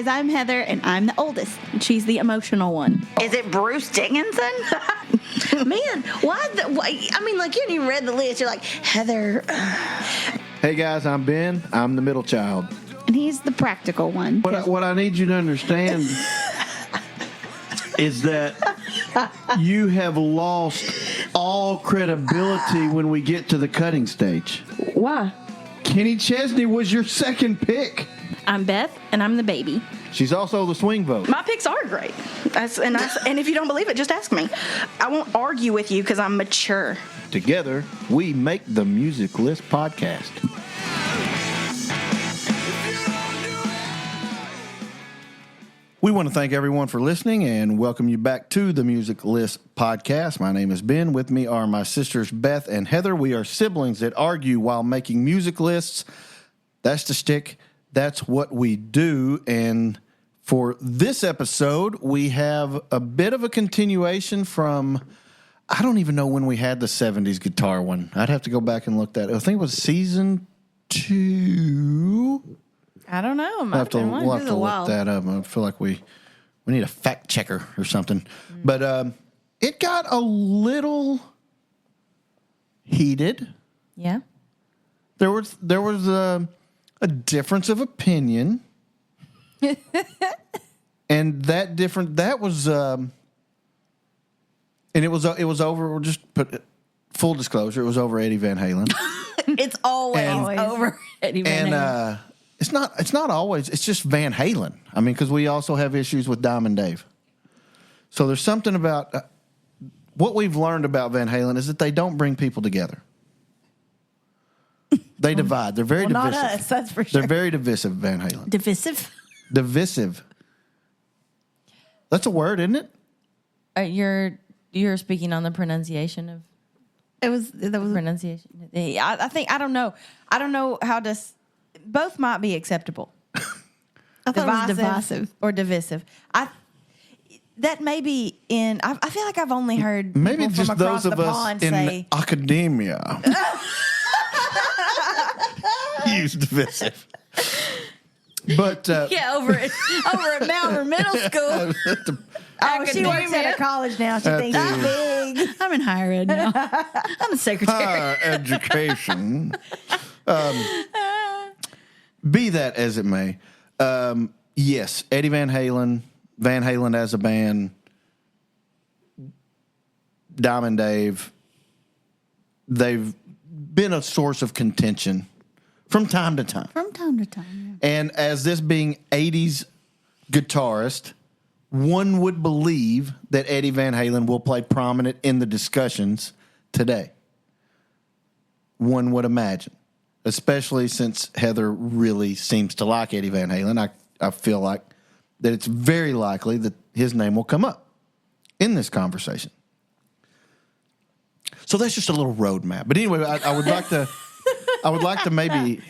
guys, I'm Heather, and I'm the oldest. And she's the emotional one. Is it Bruce Dickinson? Man, why? I mean, like, you didn't even read the list. You're like, Heather. Hey guys, I'm Ben. I'm the middle child. And he's the practical one. What I need you to understand is that you have lost all credibility when we get to the cutting stage. Why? Kenny Chesney was your second pick. I'm Beth, and I'm the baby. She's also the swing vote. My picks are great. And if you don't believe it, just ask me. I won't argue with you because I'm mature. Together, we make the Music List podcast. We want to thank everyone for listening and welcome you back to the Music List podcast. My name is Ben. With me are my sisters Beth and Heather. We are siblings that argue while making music lists. That's the shtick. That's what we do. And for this episode, we have a bit of a continuation from, I don't even know when we had the 70s guitar one. I'd have to go back and look that. I think it was season 2. I don't know. We'll have to look that up. I feel like we need a fact checker or something. But it got a little heated. Yeah. There was a difference of opinion. And that was and it was over. We'll just put full disclosure, it was over Eddie Van Halen. It's always over Eddie Van Halen. It's not always. It's just Van Halen. I mean, because we also have issues with Diamond Dave. So there's something about what we've learned about Van Halen is that they don't bring people together. They divide. They're very divisive. Not us, that's for sure. They're very divisive, Van Halen. Divisive? Divisive. That's a word, isn't it? You're speaking on the pronunciation of That was pronunciation. I think I don't know how to. Both might be acceptable. I thought it was divisive or divisive. That may be in. I feel like I've only heard maybe people just from across those of the us pond in say academia use divisive. But over at Malvern Middle School. She works at a college now. She thinks she's big. I'm in higher ed now. I'm a secretary. higher education. Be that as it may, yes, Eddie Van Halen as a band, Diamond Dave, they've been a source of contention from time to time. Yeah. And as this being 80s guitarist, one would believe that Eddie Van Halen will play prominent in the discussions today. One would imagine. Especially since Heather really seems to like Eddie Van Halen. I feel like that it's very likely that his name will come up in this conversation. So that's just a little roadmap. But anyway, I would like to maybe,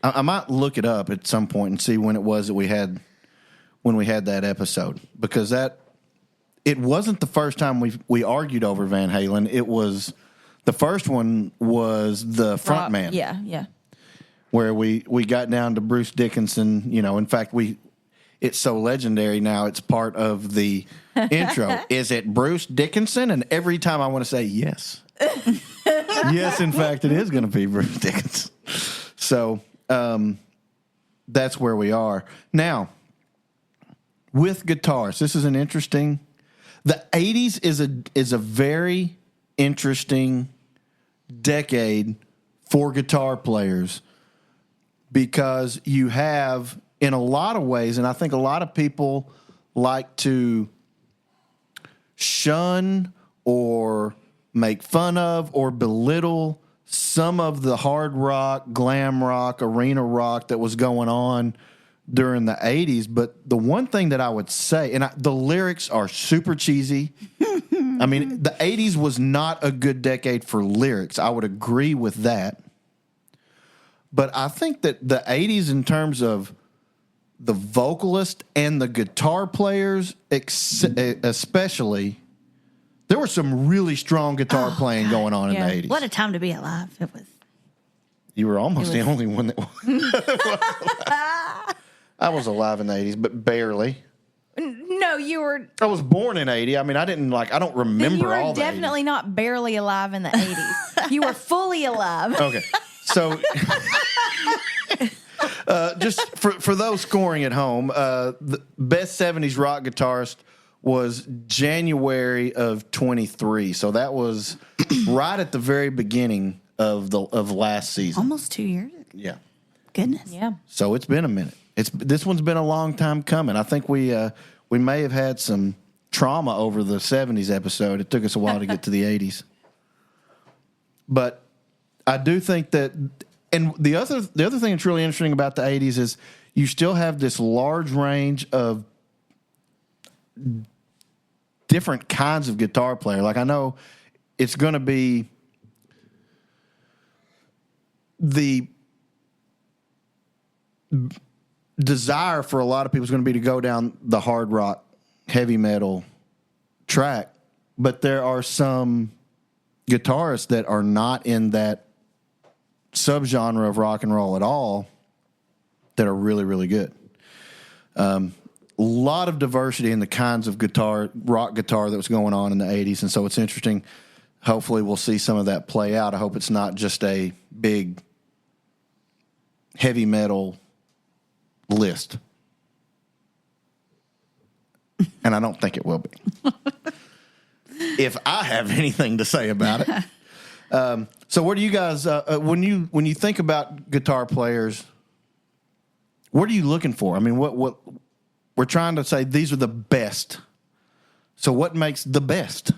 I might look it up at some point and see when it was that we had that episode. Because it wasn't the first time we argued over Van Halen. It was, the first one was the front man. Yeah. Where we got down to Bruce Dickinson, in fact, it's so legendary now, it's part of the intro. Is it Bruce Dickinson? And every time I want to say yes. Yes, in fact, it is going to be Bruce Dickinson. So that's where we are. Now, with guitars, this is an interesting, the 80s is a very interesting decade for guitar players. Because you have, in a lot of ways, and I think a lot of people like to shun or make fun of or belittle some of the hard rock, glam rock, arena rock that was going on during the 80s. But the one thing that I would say, and the lyrics are super cheesy. I mean, the 80s was not a good decade for lyrics. I would agree with that. But I think that the 80s, in terms of the vocalist and the guitar players, especially, there was some really strong guitar playing going on in the 80s. What a time to be alive it was. You were almost the only one that was. I was alive in the 80s, but barely. No, you were. I was born in 80. I mean, I don't remember You were all the 80s. definitely not barely alive in the 80s. You were fully alive. Okay. So, just for those scoring at home, the best 70s rock guitarist was January of 23. So that was right at the very beginning of last season. Almost 2 years. Yeah. Goodness. Yeah. So it's been a minute. This one's been a long time coming. I think we may have had some trauma over the 70s episode. It took us a while to get to the 80s. But I do think that, and the other thing that's really interesting about the 80s is you still have this large range of different kinds of guitar player. Like, I know it's going to be the desire for a lot of people is going to be to go down the hard rock, heavy metal track, but there are some guitarists that are not in that subgenre of rock and roll at all that are really, really good. A lot of diversity in the kinds of rock guitar that was going on in the 80s, and so it's interesting. Hopefully we'll see some of that play out. I hope it's not just a big heavy metal list. And I don't think it will be. If I have anything to say about it. So where do you guys, when you think about guitar players, what are you looking for? I mean, what we're trying to say, these are the best. So what makes the best?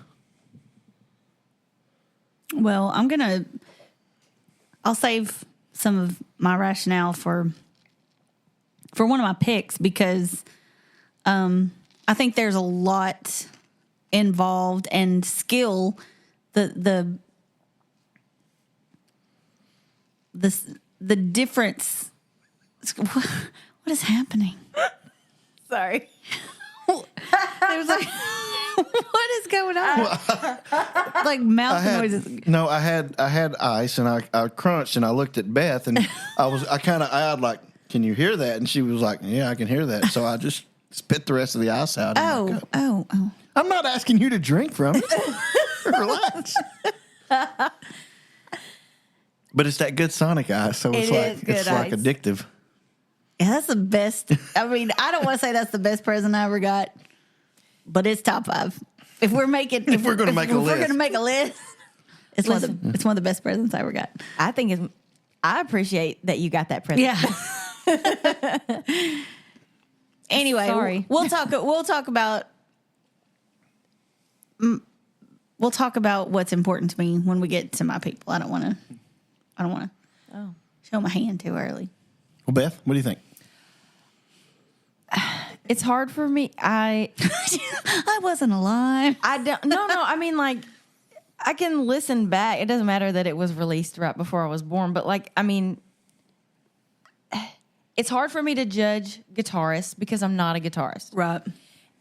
Well, I'll save some of my rationale for one of my picks because I think there's a lot involved and skill. The difference. What is happening? Sorry. It was like, what is going on? Like mouth noises. No, I had ice and I crunched and I looked at Beth and I had like, can you hear that? And she was like, yeah, I can hear that. So I just spit the rest of the ice out. Oh. I'm not asking you to drink from it. Relax. But it's that good Sonic ice, so it's like addictive. Yeah, that's the best. I mean, I don't want to say that's the best present I ever got, but it's top 5. If we're going to make a list, it's one of the best presents I ever got. I appreciate that you got that present. Yeah. Anyway, sorry. We'll talk about what's important to me when we get to my people. I don't want to show my hand too early. Well, Beth, what do you think? It's hard for me. I wasn't alive. I don't. No. I mean, like, I can listen back. It doesn't matter that it was released right before I was born, but like, I mean, it's hard for me to judge guitarists because I'm not a guitarist, Right.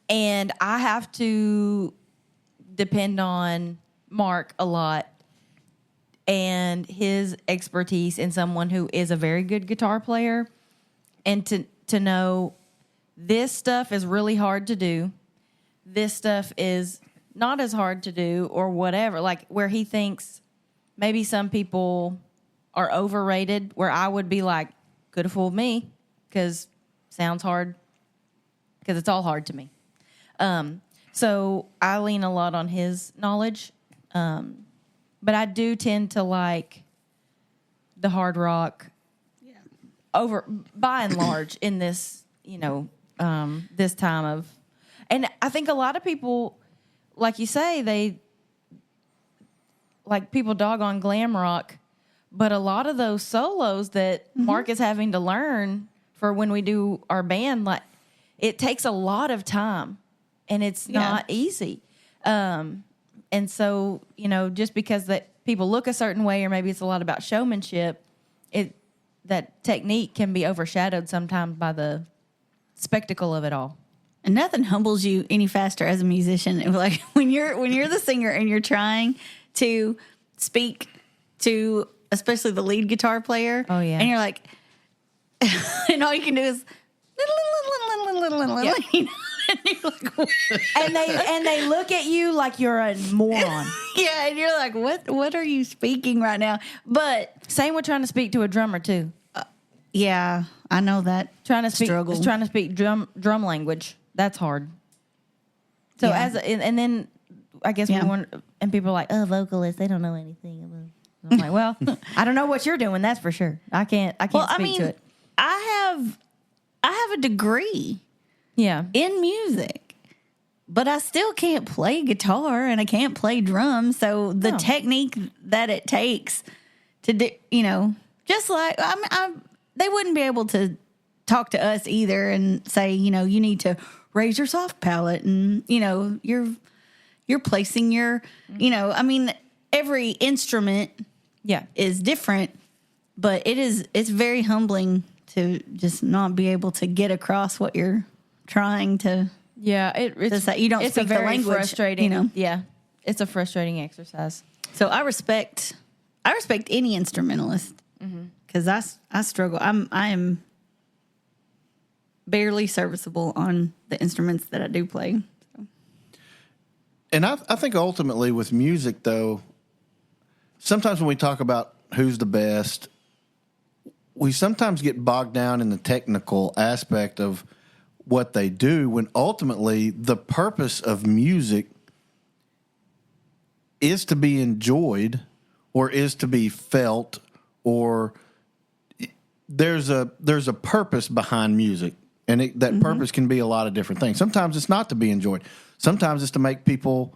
and I have to depend on Mark a lot and his expertise in someone who is a very good guitar player, and to know this stuff is really hard to do. This stuff is not as hard to do or whatever. Like where he thinks maybe some people are overrated, where I would be like, could have fooled me because sounds hard, because it's all hard to me. So I lean a lot on his knowledge. But I do tend to like the hard rock over by and large in this, this time of, and I think a lot of people, like you say, people dog on glam rock, but a lot of those solos that Mark is having to learn for when we do our band, like it takes a lot of time and it's not easy. And so, just because that people look a certain way, or maybe it's a lot about showmanship, that technique can be overshadowed sometimes by the spectacle of it all. And nothing humbles you any faster as a musician. It was like when you're the singer and you're trying to speak to especially the lead guitar player. Oh, yeah. And you're like, and all you can do is Yeah. And you're like, what? and they look at you like you're a moron. Yeah, and you're like, what are you speaking right now? But Same with trying to speak to a drummer too. yeah, I know that Trying to speak drum language. That's hard. So Yeah. and then I guess Yeah. we want, and people are like, oh, vocalists, they don't know anything about. I'm like, well, I don't know what you're doing. That's for sure. I can't speak to it. I have a degree Yeah. in music, but I still can't play guitar and I can't play drums. So the No. technique that it takes to do, just like they wouldn't be able to talk to us either and say, you need to raise your soft palate and you're placing your, every instrument Yeah. is different, but it's very humbling to just not be able to get across what you're trying to. Yeah. It's say. You don't it's speak a the very language, frustrating. Yeah. It's a frustrating exercise. So I respect any instrumentalist because I struggle. I am barely serviceable on the instruments that I do play. So. And I think ultimately with music, though, sometimes when we talk about who's the best, we sometimes get bogged down in the technical aspect of what they do when ultimately the purpose of music is to be enjoyed or is to be felt, or there's a purpose behind music. And that purpose can be a lot of different things. Sometimes it's not to be enjoyed. Sometimes it's to make people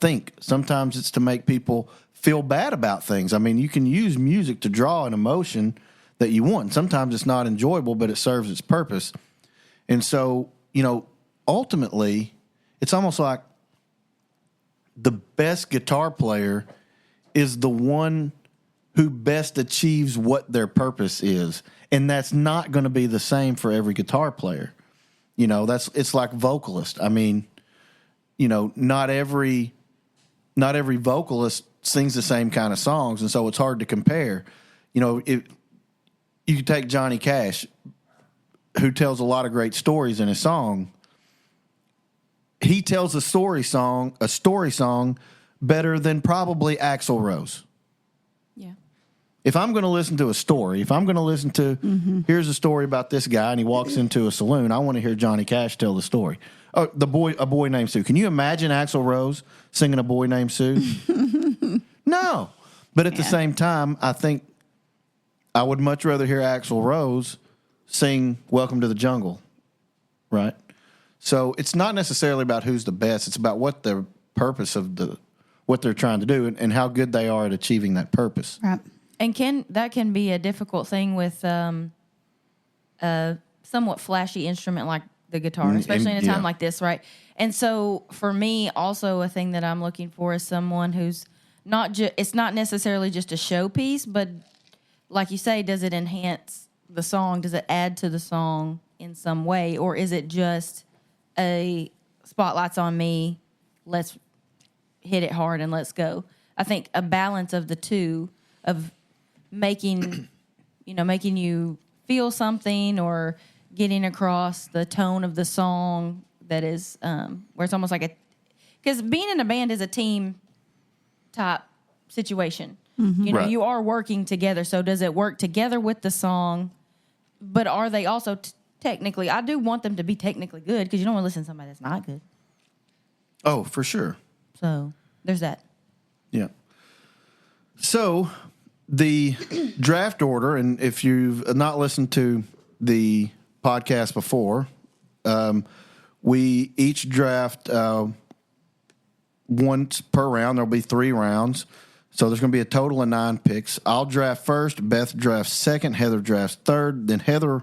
think. Sometimes it's to make people feel bad about things. I mean, you can use music to draw an emotion that you want. Sometimes it's not enjoyable, but it serves its purpose. And so, ultimately, it's almost like the best guitar player is the one who best achieves what their purpose is. And that's not going to be the same for every guitar player. It's like vocalist. I mean, not every vocalist sings the same kind of songs, and so it's hard to compare. If you could take Johnny Cash, who tells a lot of great stories in his song, he tells a story song better than probably Axl Rose. Yeah. If I'm going to listen to a story, if I'm going to listen to, here's a story about this guy and he walks into a saloon, I want to hear Johnny Cash tell the story. Oh, A Boy Named Sue. Can you imagine Axl Rose singing A Boy Named Sue? No. But at the same time, I think I would much rather hear Axl Rose sing Welcome to the Jungle, right? So it's not necessarily about who's the best. It's about what the purpose of what they're trying to do and how good they are at achieving that purpose. Right. And that can be a difficult thing with a somewhat flashy instrument like the guitar, especially in a time like this, right? And so for me, also a thing that I'm looking for is someone who's it's not necessarily just a showpiece, but like you say, does it enhance the song? Does it add to the song in some way? Or is it just a spotlight's on me, let's hit it hard and let's go? I think a balance of the two, of making you feel something or getting across the tone of the song that is where it's almost like because being in a band is a team type situation. Right. You are working together. So does it work together with the song? But are they also technically? I do want them to be technically good because you don't want to listen to somebody that's not good. Oh, for sure. So there's that. Yeah. So the draft order, and if you've not listened to the podcast before, we each draft once per round. There'll be 3 rounds. So there's going to be a total of 9 picks. I'll draft first. Beth drafts second. Heather drafts third. Then Heather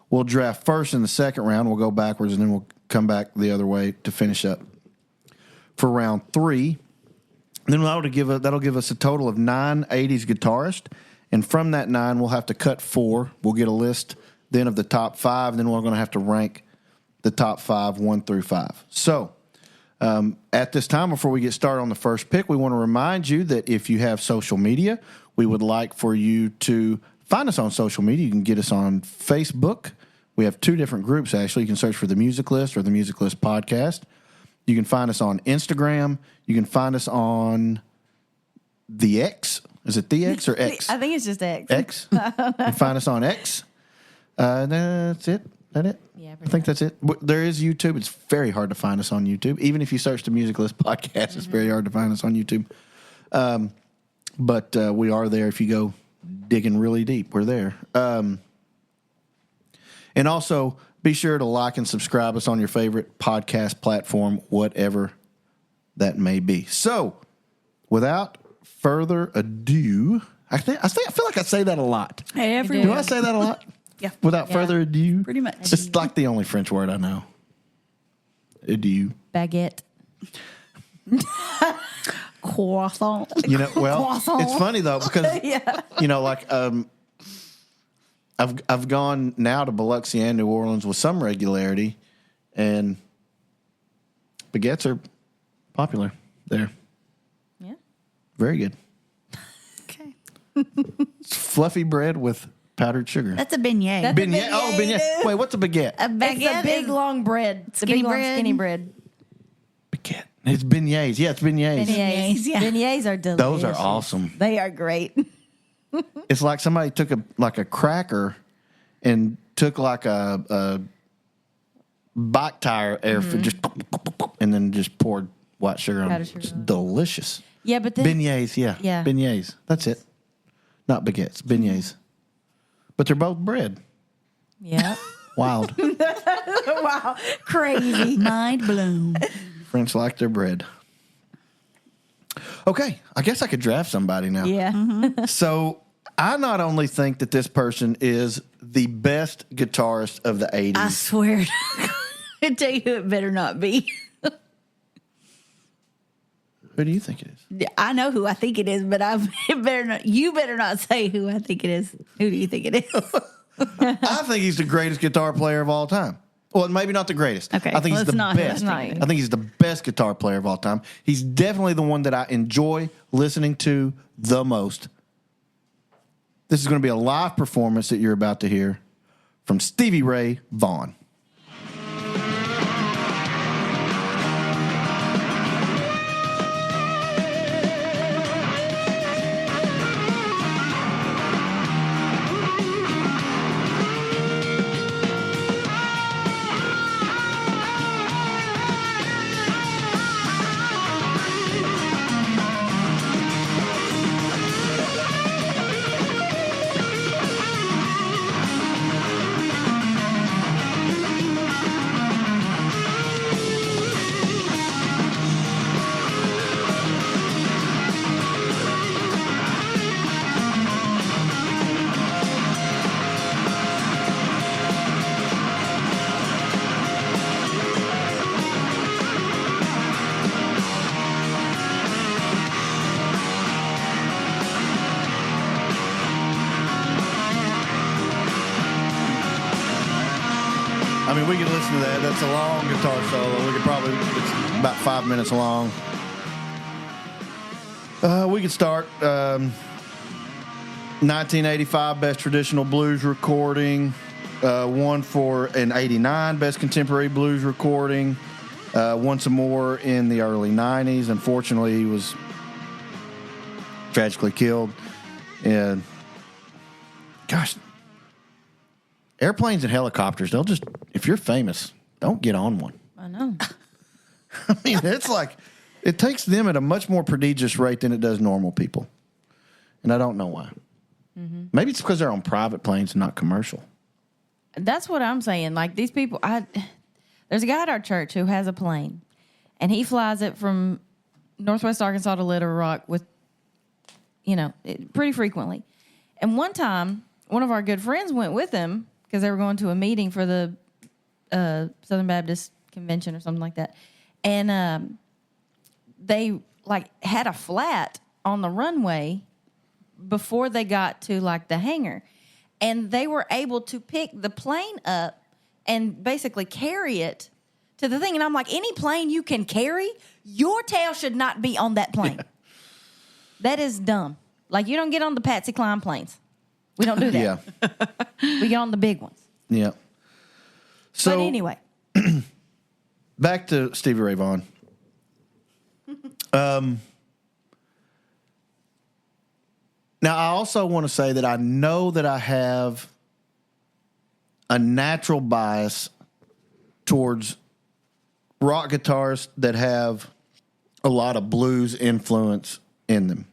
will draft first in the second round. We'll go backwards, and then we'll come back the other way to finish up for round 3. Then that'll give us a total of 9 80s guitarists. And from that 9, we'll have to cut 4. We'll get a list then of the top 5. And then we're going to have to rank the top 5, 1 through 5. So at this time, before we get started on the first pick, we want to remind you that if you have social media, we would like for you to find us on social media. You can get us on Facebook We have 2 different groups, actually. You can search for The Music List or The Music List Podcast. You can find us on Instagram. You can find us on the X. Is it the X or X? I think it's just X. X. You can find us on X. That's it. That it? Yeah, I think that's it. There is YouTube. It's very hard to find us on YouTube. Even if you search The Music List Podcast, it's very hard to find us on YouTube. But we are there. If you go digging really deep, we're there. And also, be sure to like and subscribe us on your favorite podcast platform, whatever that may be. So, without further ado, I feel like I say that a lot. Everyone. Do I say that a lot? Yeah. Without further ado? Pretty much. It's like the only French word I know. Adieu. Baguette. Croissant. You know, well, Croissant. it's funny though because you know, like I've gone now to Biloxi and New Orleans with some regularity, and baguettes are popular there. Yeah. Very good. Okay. It's fluffy bread with powdered sugar. That's a beignet. That's a Beignet. Oh, beignet. beignet. Wait, what's a baguette? a baguette. It's a big, long bread. It's a Skinny big, long, bread. skinny bread. Baguette. It's beignets. Yeah, it's beignets. Beignets. Yeah. Beignets are delicious. Those are awesome. They are great. It's like somebody took a cracker and took like a bike tire air just and then just poured white sugar on it. Powdered sugar It's on it. delicious. Yeah, but then Beignets, yeah. Yeah. Beignets. That's it. Not baguettes, beignets. But they're both bread. yeah. Wild. Wow, crazy. Mind blown. French like their bread. Okay, I guess I could draft somebody now. Yeah. So I not only think that this person is the best guitarist of the 80s. I swear. I tell you, it better not be. Who do you think it is? I know who I think it is, but it better not. You better not say who I think it is. Who do you think it is? I think he's the greatest guitar player of all time. Well, maybe not the greatest. Okay, I think well, he's it's the not who I best. think I it is. think he's the best guitar player of all time. He's definitely the one that I enjoy listening to the most. This is going to be a live performance that you're about to hear from Stevie Ray Vaughan. I mean, we could listen to that. That's a long guitar solo. We could probably, it's about 5 minutes long. We could start 1985 Best Traditional Blues Recording, one for an 89 Best Contemporary Blues Recording, won some more in the early 90s. Unfortunately, he was tragically killed. And gosh, airplanes and helicopters, they'll just, if you're famous, don't get on one. I know. I mean, it's like, it takes them at a much more prodigious rate than it does normal people. And I don't know why. Mm-hmm. Maybe it's because they're on private planes and not commercial. That's what I'm saying. Like these people, there's a guy at our church who has a plane, and he flies it from Northwest Arkansas to Little Rock with, pretty frequently. And one time, one of our good friends went with him because they were going to a meeting for the Southern Baptist Convention or something like that. And they had a flat on the runway before they got to the hangar. And they were able to pick the plane up and basically carry it to the thing. And I'm like, any plane you can carry, your tail should not be on that plane. Yeah. That is dumb. You don't get on the Patsy Cline planes. We don't do that. Yeah. We get on the big ones. Yeah. So but anyway, back to Stevie Ray Vaughan. Now, I also want to say that I know that I have a natural bias towards rock guitarists that have a lot of blues influence in them.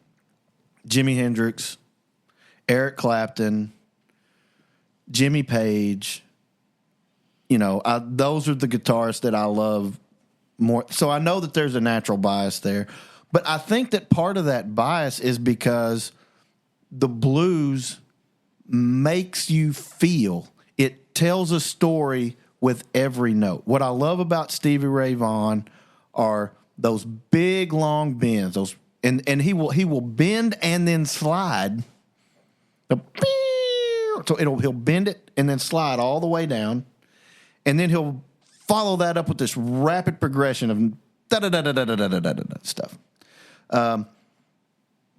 Jimi Hendrix, Eric Clapton, Jimmy Page. Those are the guitarists that I love more. So I know that there's a natural bias there. But I think that part of that bias is because the blues makes you feel. It tells a story with every note. What I love about Stevie Ray Vaughan are those big long bends. And he will bend and then slide. So he'll bend it and then slide all the way down, and then he'll follow that up with this rapid progression of da-da-da-da-da-da-da-da-da stuff.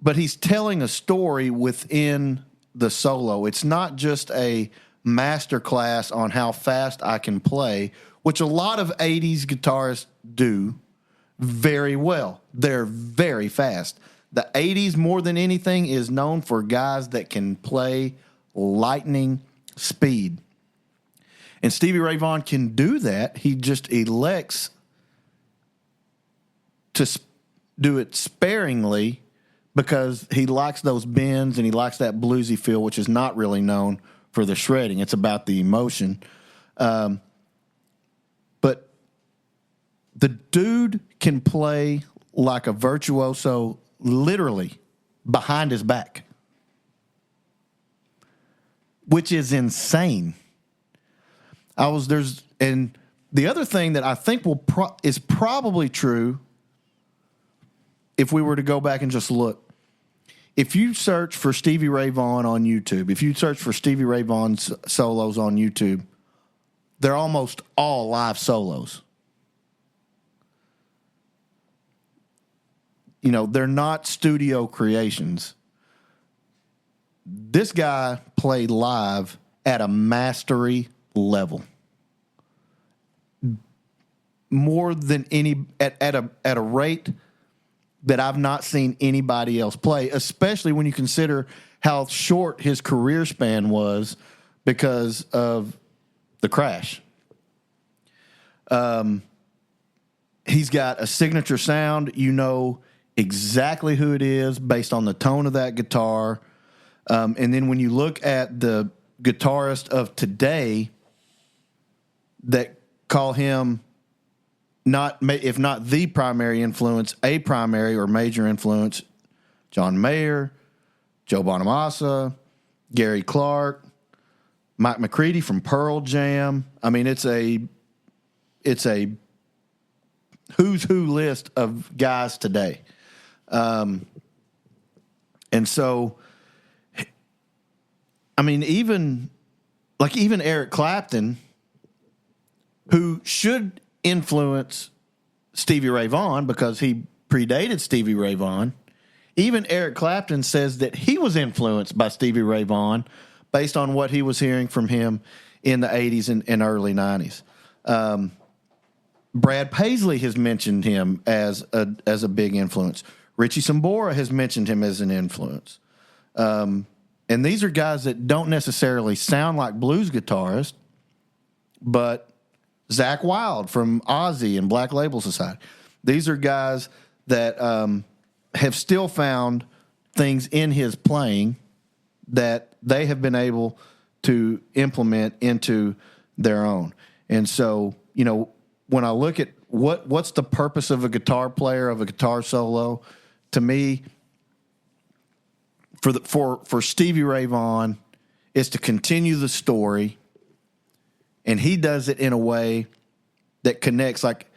But he's telling a story within the solo. It's not just a master class on how fast I can play, which a lot of 80s guitarists do very well. They're very fast. The 80s, more than anything, is known for guys that can play lightning speed. And Stevie Ray Vaughan can do that. He just elects to do it sparingly because he likes those bends and he likes that bluesy feel, which is not really known for the shredding. It's about the emotion. But the dude can play like a virtuoso literally behind his back, which is insane. And the other thing that I think is probably true, if we were to go back and just look, if you search for Stevie Ray Vaughan on YouTube, if you search for Stevie Ray Vaughan's solos on YouTube, they're almost all live solos. They're not studio creations. This guy played live at a mastery level. More than any, at a rate that I've not seen anybody else play, especially when you consider how short his career span was because of the crash. He's got a signature sound. You know exactly who it is based on the tone of that guitar. And then when you look at the guitarists of today that call him if not the primary influence, a primary or major influence, John Mayer, Joe Bonamassa, Gary Clark, Mike McCready from Pearl Jam. I mean, it's a who's who list of guys today. And so, I mean, even Eric Clapton, who should influence Stevie Ray Vaughan because he predated Stevie Ray Vaughan, even Eric Clapton says that he was influenced by Stevie Ray Vaughan based on what he was hearing from him in the 80s and early 90s. Brad Paisley has mentioned him as a big influence. Richie Sambora has mentioned him as an influence. And these are guys that don't necessarily sound like blues guitarists, but Zakk Wylde from Ozzy and Black Label Society. These are guys that have still found things in his playing that they have been able to implement into their own. And so, when I look at what's the purpose of a guitar player, of a guitar solo, to me, for Stevie Ray Vaughan, is to continue the story, and he does it in a way that connects. Like,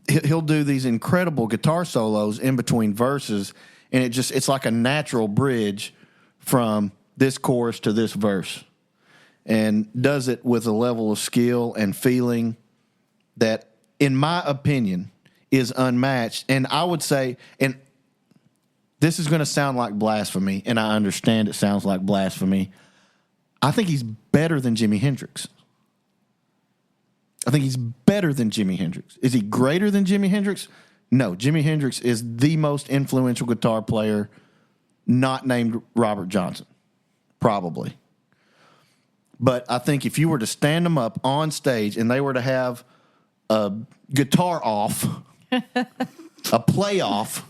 he'll do these incredible guitar solos in between verses, and it's like a natural bridge from this chorus to this verse, and does it with a level of skill and feeling that, in my opinion, is unmatched. And I would say, and this is going to sound like blasphemy, and I understand it sounds like blasphemy, I think he's better than Jimi Hendrix. I think he's better than Jimi Hendrix. Is he greater than Jimi Hendrix? No. Jimi Hendrix is the most influential guitar player not named Robert Johnson, probably. But I think if you were to stand them up on stage and they were to have a guitar off, a playoff,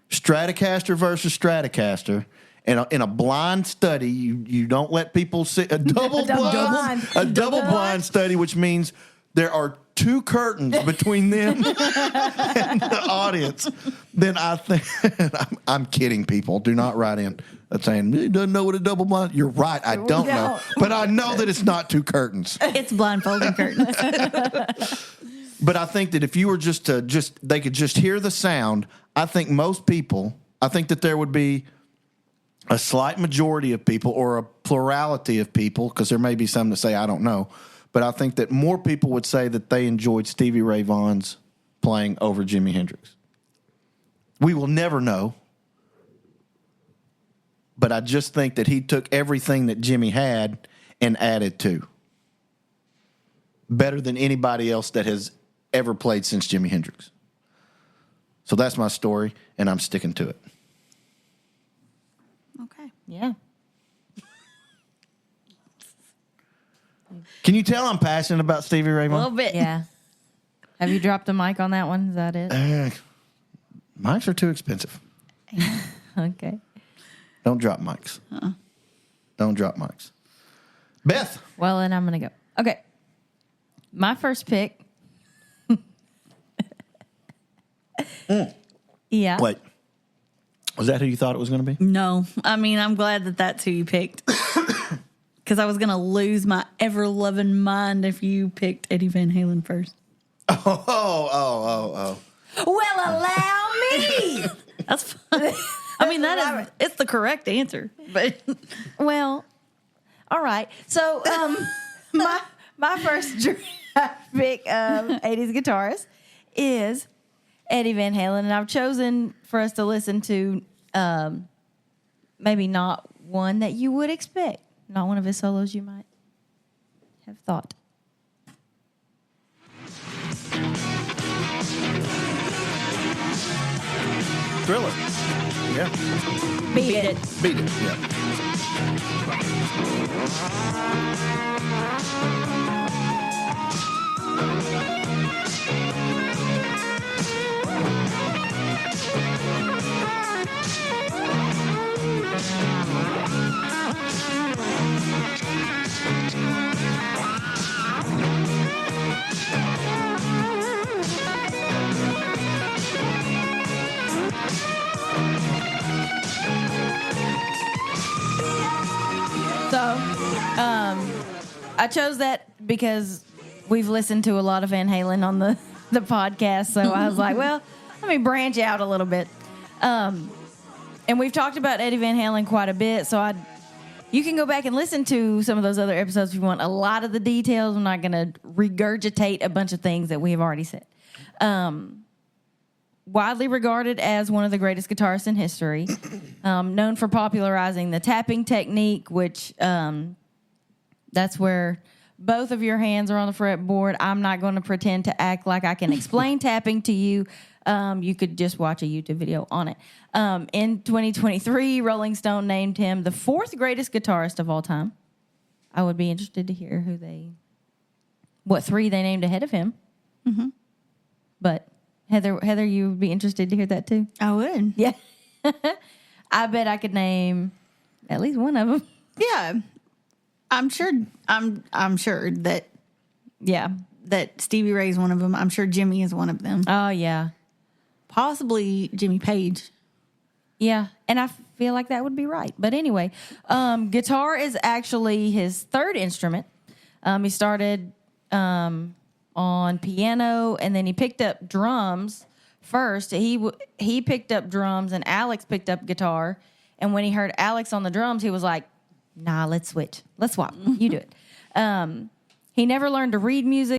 Stratocaster versus Stratocaster, and in a blind study, you don't let people see a double blind study, which means there are two curtains between them and the audience. Then I think I'm kidding. People, do not write in saying he doesn't know what a double blind. You're right. I don't know, but I know that it's not two curtains. It's blindfolded curtains. But I think that if you were they could just hear the sound. I think most people. I think that there would be a slight majority of people or a plurality of people, because there may be some that say I don't know. But I think that more people would say that they enjoyed Stevie Ray Vaughan's playing over Jimi Hendrix. We will never know. But I just think that he took everything that Jimmy had and added to. Better than anybody else that has ever played since Jimi Hendrix. So that's my story, and I'm sticking to it. Okay. Yeah. Can you tell I'm passionate about Stevie Ray A Vaughan? little bit. Yeah. Have you dropped a mic on that one? Is that it? Mics are too expensive. Okay. Don't drop mics. Don't drop mics. Beth. Well, then I'm going to go. Okay. My first pick. Yeah. Wait. Was that who you thought it was going to be? No. I mean, I'm glad that that's who you picked. Because I was going to lose my ever-loving mind if you picked Eddie Van Halen first. Oh. Well, allow me. That's fine. I mean, it's the correct answer. But Well, all right. So my first draft pick of 80s guitarist is Eddie Van Halen, and I've chosen for us to listen to maybe not one that you would expect, not one of his solos you might have thought. Thriller. Yeah. Beat it. Beat it. Yeah. So, I chose that because we've listened to a lot of Van Halen on the podcast. So I was like, well, let me branch out a little bit. And we've talked about Eddie Van Halen quite a bit. So you can go back and listen to some of those other episodes if you want a lot of the details. I'm not going to regurgitate a bunch of things that we have already said. Widely regarded as one of the greatest guitarists in history, known for popularizing the tapping technique, which that's where both of your hands are on the fretboard. I'm not going to pretend to act like I can explain tapping to you. You could just watch a YouTube video on it. In 2023, Rolling Stone named him the fourth greatest guitarist of all time. I would be interested to hear what three they named ahead of him. Mm-hmm. But Heather, you would be interested to hear that too? I would. Yeah. I bet I could name at least one of them. Yeah. I'm sure that that Stevie Ray is one of them. I'm sure Jimmy is one of them. Oh, yeah. Possibly Jimmy Page. Yeah, and I feel like that would be right. But anyway, guitar is actually his third instrument. He started on piano, and then he picked up drums first. He picked up drums, and Alex picked up guitar. And when he heard Alex on the drums, he was like, nah, let's switch. Let's swap. You do it. He never learned to read music.